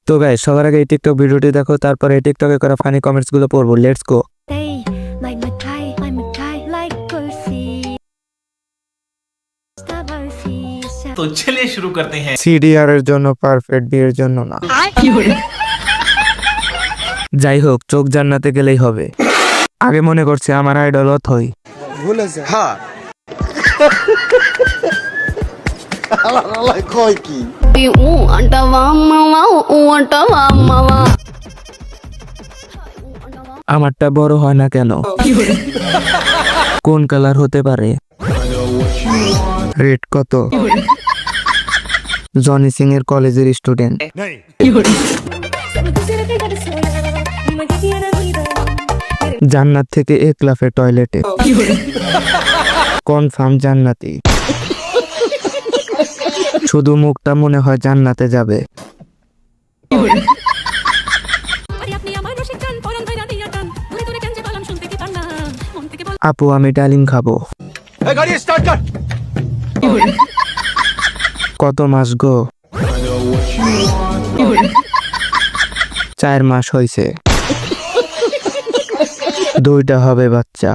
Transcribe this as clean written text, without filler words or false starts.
তো গাইস সবার আগে এই টিকটক ভিডিওটি দেখো, তারপরে এই টিকটকে করা ফানি কমেন্টস গুলো পড়বো। Let's go. तो चलिए शुरू करते हैं। সিডিআর এর জন্য পারফেক্ট, বিয়ের জন্য না। যাই হোক, চোখ জান্নাতে গেলেই হবে। আগে মনে করছে আমার আইডল অথই। ভুল আছে হ্যাঁ আল্লাহ কয় কি আমারটা বড় হয় না কেন? কোন কালার হতে পারে? রেড কত? জনি সিং এর কলেজের স্টুডেন্ট। জান্নাত থেকে 1 লাফে টয়লেটে। কনফার্ম জান্নাতি। শুধু মুখটা মনে হয় জান্নাতে যাবে। আপু আমি ডালিম খাবো। কত মাস গো? 4 মাস হয়েছে। 2টা হবে বাচ্চা।